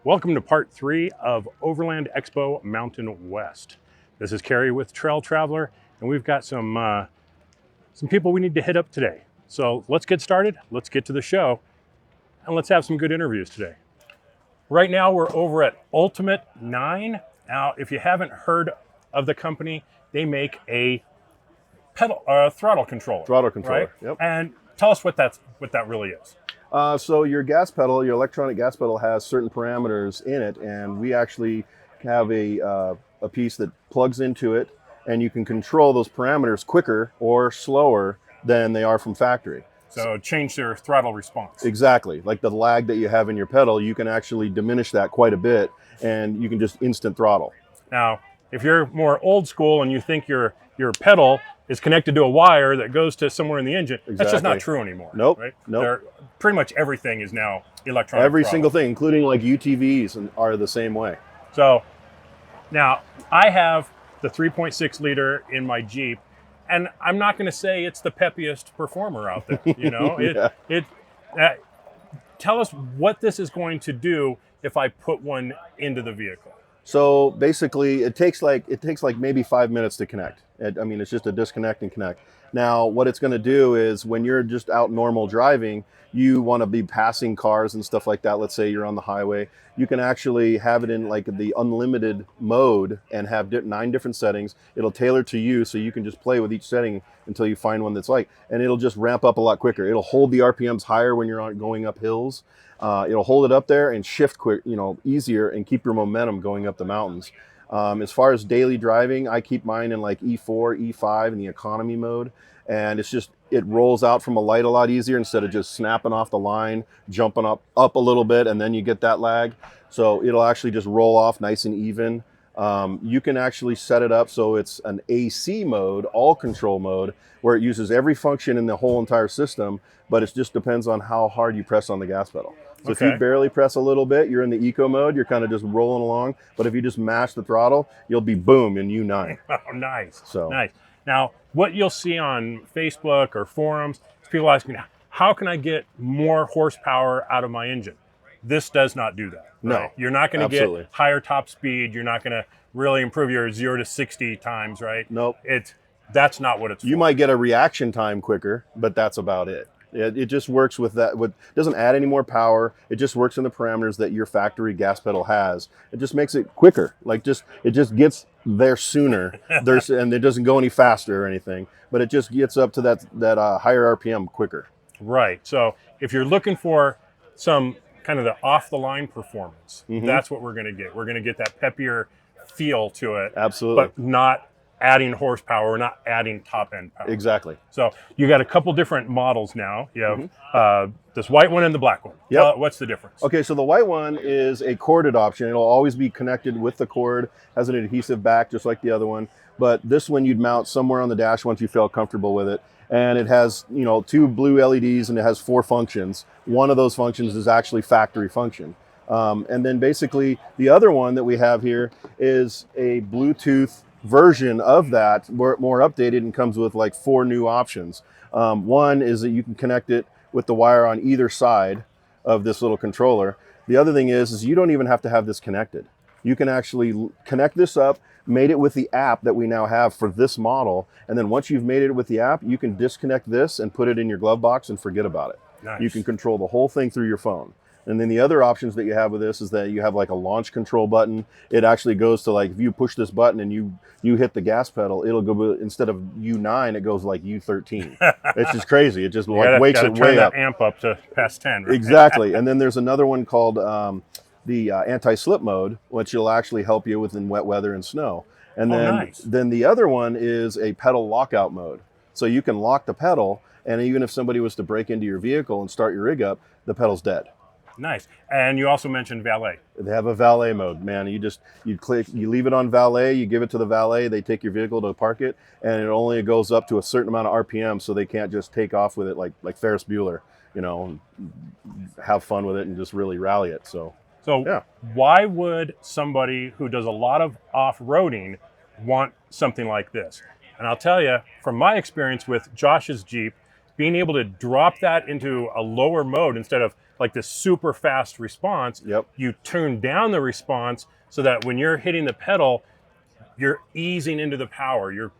Welcome to part 3 of Overland Expo Mountain West. This is Kerry with Trail Traveler, and we've got some people we need to hit up today. So let's get started, let's get to the show, and let's have some good interviews today. Right now we're over at Ultimate 9. Now, if you haven't heard of the company, they make a throttle controller. Throttle controller, right? yep. And tell us what that really is. So your gas pedal, your electronic gas pedal has certain parameters in it, and we actually have a piece that plugs into it, and you can control those parameters quicker or slower than they are from factory. So change their throttle response. Exactly. Like the lag that you have in your pedal, you can actually diminish that quite a bit, and you can just instant throttle. Now, if you're more old school and you think your pedal is connected to a wire that goes to somewhere in the engine, that's just not true anymore. Nope. Right? Nope. Pretty much everything is now electronic. Every throttle. single thing, including like UTVs, are the same way. So now I have the 3.6 liter in my Jeep, and I'm not going to say it's the peppiest performer out there. You know, Yeah. Tell us what this is going to do if I put one into the vehicle. So basically, it takes like maybe 5 minutes to connect. It's just a disconnect and connect. Now, what it's going to do is when you're just out normal driving, you want to be passing cars and stuff like that. Let's say you're on the highway. You can actually have it in like the unlimited mode and have 9 different settings. It'll tailor to you, so you can just play with each setting until you find one that's and it'll just ramp up a lot quicker. It'll hold the RPMs higher when you're going up hills. It'll hold it up there and shift easier and keep your momentum going up the mountains. As far as daily driving, I keep mine in like E4, E5 in the economy mode. And it rolls out from a light a lot easier instead of just snapping off the line, jumping up a little bit, and then you get that lag. So it'll actually just roll off nice and even. You can actually set it up so it's an AC mode, all control mode, where it uses every function in the whole entire system, but it just depends on how hard you press on the gas pedal. So Okay. If you barely press a little bit, you're in the eco mode, you're kind of just rolling along. But if you just mash the throttle, you'll be boom in U9. Oh, nice. So nice. Now, what you'll see on Facebook or forums is people asking, how can I get more horsepower out of my engine? This does not do that. No, right? You're not going to get absolutely. higher top speed. You're not going to really improve your 0 to 60 times, right? Nope. That's not what it's for. You might get a reaction time quicker, but that's about it. It just works with that. It doesn't add any more power. It just works in the parameters that your factory gas pedal has. It just makes it quicker. It just gets there sooner. And it doesn't go any faster or anything. But it just gets up to that higher RPM quicker. Right. So if you're looking for some kind of the off the line performance, that's what we're going to get. We're going to get that peppier feel to it. Absolutely. But not adding horsepower, not adding top end power. Exactly. So you got a couple different models now. You have this white one and the black one. Yep. What's the difference? Okay, so the white one is a corded option. It'll always be connected with the cord, has an adhesive back just like the other one. But this one you'd mount somewhere on the dash once you feel comfortable with it. And it has, 2 blue LEDs and it has 4 functions. One of those functions is actually factory function. And then basically the other one that we have here is a Bluetooth version of that, more updated, and comes with like 4 new options. One is that you can connect it with the wire on either side of this little controller. The other thing is you don't even have to have this connected. You can actually connect this up, made it with the app that we now have for this model, and then once you've made it with the app, you can disconnect this and put it in your glove box and forget about it. Nice. You can control the whole thing through your phone. And then the other options that you have with this is that you have like a launch control button. It actually goes to like, if you push this button and you hit the gas pedal, it'll go, instead of U9, it goes like U13. It's just crazy. It just wakes it way up. Turn that amp up to past 10. Right? Exactly. And then there's another one called the anti-slip mode, which will actually help you within wet weather and snow. And then the other one is a pedal lockout mode. So you can lock the pedal, and even if somebody was to break into your vehicle and start your rig up, the pedal's dead. Nice. And you also mentioned valet. They have a valet mode, man. You click, you leave it on valet, you give it to the valet, they take your vehicle to park it, and it only goes up to a certain amount of RPM, so they can't just take off with it like Ferris Bueller, and have fun with it and just really rally it. So yeah. Why would somebody who does a lot of off-roading want something like this? And I'll tell you, from my experience with Josh's Jeep, being able to drop that into a lower mode instead of like this super fast response, Yep. you turn down the response so that when you're hitting the pedal, you're easing into the power. You're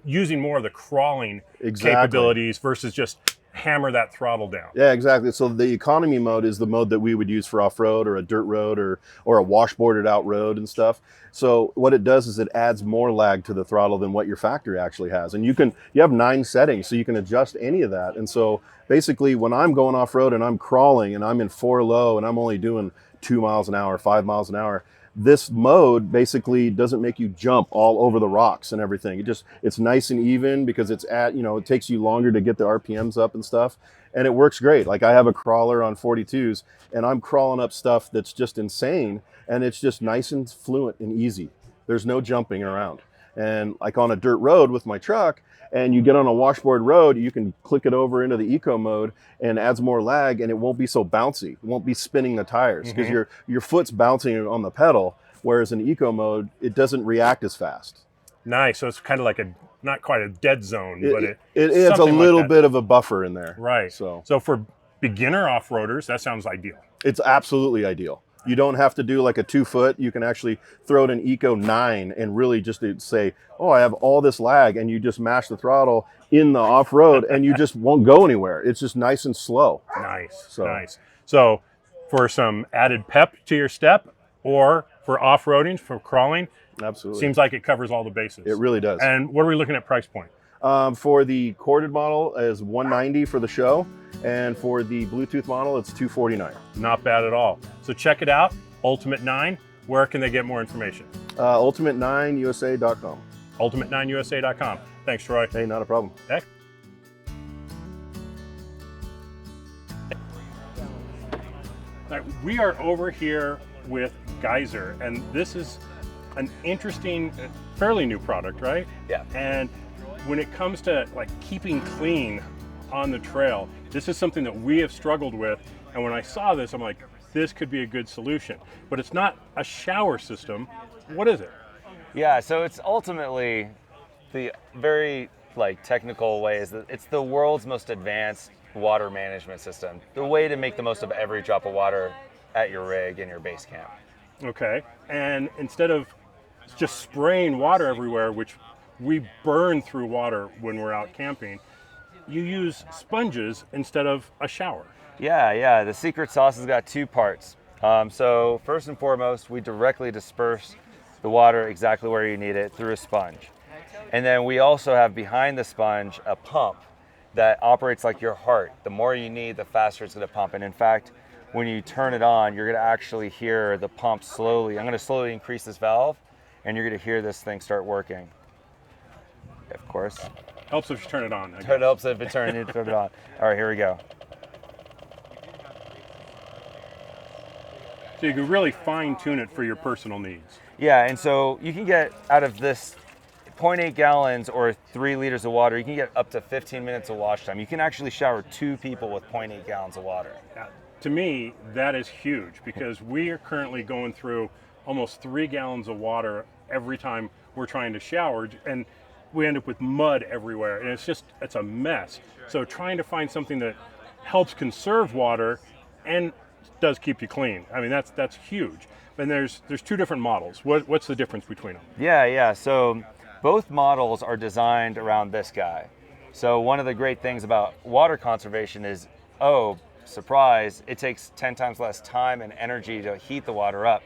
using more of the crawling capabilities versus just hammer that throttle down. Yeah, exactly. So the economy mode is the mode that we would use for off-road or a dirt road or a washboarded out road and stuff. So what it does is it adds more lag to the throttle than what your factory actually has. And you have 9 settings, so you can adjust any of that. And so basically when I'm going off-road and I'm crawling and I'm in 4 low and I'm only doing 2 miles an hour, 5 miles an hour, this mode basically doesn't make you jump all over the rocks and everything. It's nice and even because it's it takes you longer to get the RPMs up and stuff. And it works great. Like I have a crawler on 42s and I'm crawling up stuff that's just insane. And it's just nice and fluent and easy. There's no jumping around. And like on a dirt road with my truck, and you get on a washboard road, you can click it over into the eco mode and adds more lag, and it won't be so bouncy. It won't be spinning the tires because your foot's bouncing on the pedal, whereas in eco mode, it doesn't react as fast. Nice. So it's kind of like not quite a dead zone, but it adds a little like bit of a buffer in there. Right. So for beginner off-roaders, that sounds ideal. It's absolutely ideal. You don't have to do like a 2 foot. You can actually throw it in Eco 9 and really just say, oh, I have all this lag, and you just mash the throttle in the off-road and you just won't go anywhere. It's just nice and slow. Nice. So for some added pep to your step or for off-roading, for crawling, absolutely. Seems like it covers all the bases. It really does. And what are we looking at price point? For the corded model is $190 for the show, and for the Bluetooth model, it's $249. Not bad at all. So check it out, Ultimate 9. Where can they get more information? Ultimate9USA.com. Ultimate9USA.com. Thanks, Troy. Hey, not a problem. Heck. All right, we are over here with Geyser, and this is an interesting, fairly new product, right? Yeah. And when it comes to like keeping clean on the trail, this is something that we have struggled with. And when I saw this, I'm like, this could be a good solution. But it's not a shower system. What is it? Yeah, so it's ultimately the very technical way is that it's the world's most advanced water management system. The way to make the most of every drop of water at your rig in your base camp. Okay. And instead of just spraying water everywhere, which we burn through water when we're out camping, you use sponges instead of a shower. Yeah. The secret sauce has got 2 parts. So first and foremost, we directly disperse the water exactly where you need it through a sponge. And then we also have behind the sponge a pump that operates like your heart. The more you need, the faster it's going to pump. And in fact, when you turn it on, you're going to actually hear the pump slowly. I'm going to slowly increase this valve, and you're going to hear this thing start working. Of course. Helps if you turn it on. It helps if you turn it on. All right, here we go. So you can really fine tune it for your personal needs. Yeah, and so you can get out of this 0.8 gallons or 3 liters of water, you can get up to 15 minutes of wash time. You can actually shower 2 people with 0.8 gallons of water. To me, that is huge because we are currently going through almost 3 gallons of water every time we're trying to shower, and we end up with mud everywhere, and it's a mess. So trying to find something that helps conserve water and does keep you clean. I mean, that's huge. And there's 2 different models. What's the difference between them? Yeah. So both models are designed around this guy. So one of the great things about water conservation is, surprise, it takes 10 times less time and energy to heat the water up.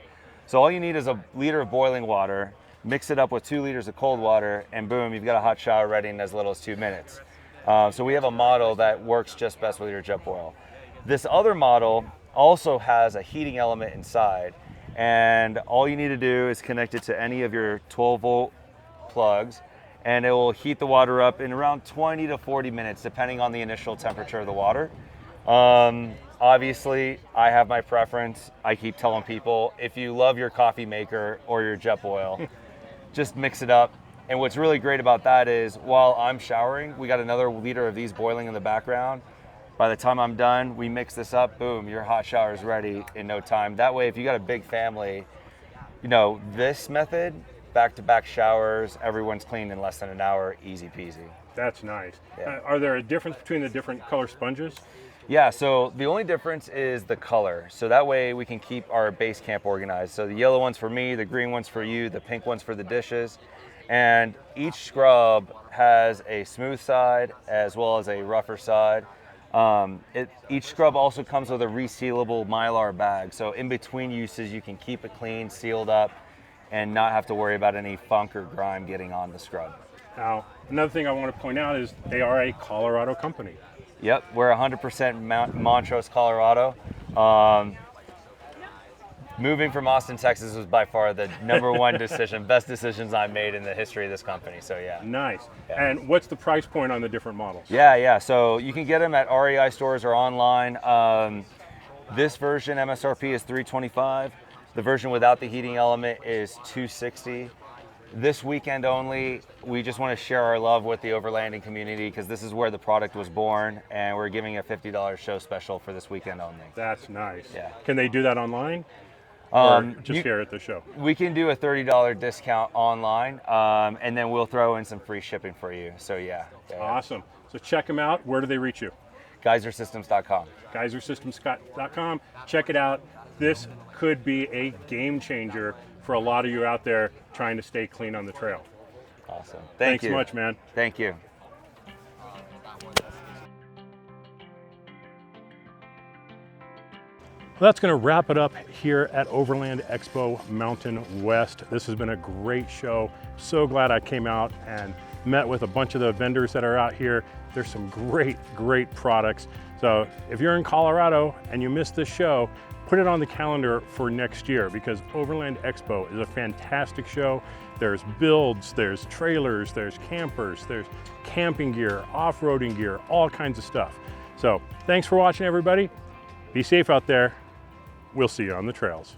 So all you need is a liter of boiling water, mix it up with 2 liters of cold water, and boom, you've got a hot shower ready in as little as 2 minutes. So we have a model that works just best with your jet boil. This other model also has a heating element inside, and all you need to do is connect it to any of your 12-volt plugs, and it will heat the water up in around 20 to 40 minutes, depending on the initial temperature of the water. Obviously, I have my preference. I keep telling people, if you love your coffee maker or your jet boil, just mix it up. And what's really great about that is while I'm showering, we got another liter of these boiling in the background. By the time I'm done, we mix this up, boom, your hot shower is ready in no time. That way, if you got a big family, this method, back-to-back showers, everyone's clean in less than an hour, easy peasy. That's nice. Yeah. Are there a difference between the different color sponges? Yeah, so the only difference is the color. So that way we can keep our base camp organized. So the yellow one's for me, the green one's for you, the pink one's for the dishes. And each scrub has a smooth side as well as a rougher side. Each scrub also comes with a resealable Mylar bag. So in between uses, you can keep it clean, sealed up, and not have to worry about any funk or grime getting on the scrub. Now, another thing I want to point out is they are a Colorado company. Yep, we're 100% Montrose, Colorado. Moving from Austin, Texas was by far the #1 decision, best decisions I made in the history of this company, so yeah. Nice. Yeah. And what's the price point on the different models? Yeah, so you can get them at REI stores or online. This version MSRP is $325. The version without the heating element is $260. This weekend only, we just want to share our love with the Overlanding community because this is where the product was born, and we're giving a $50 show special for this weekend only. That's nice. Yeah. Can they do that online? Or just here at the show? We can do a $30 discount online, and then we'll throw in some free shipping for you. So yeah. Awesome. So check them out. Where do they reach you? GeyserSystems.com. GeyserSystems.com. Check it out. This could be a game changer for a lot of you out there trying to stay clean on the trail. Awesome. Thanks you. so much, man. Thank you. Well, that's going to wrap it up here at Overland Expo Mountain West. This has been a great show. So glad I came out and met with a bunch of the vendors that are out here. There's some great products. So if you're in Colorado and you missed this show, put it on the calendar for next year because Overland Expo is a fantastic show. There's builds, there's trailers, there's campers, there's camping gear, off-roading gear, all kinds of stuff. So thanks for watching, everybody. Be safe out there. We'll see you on the trails.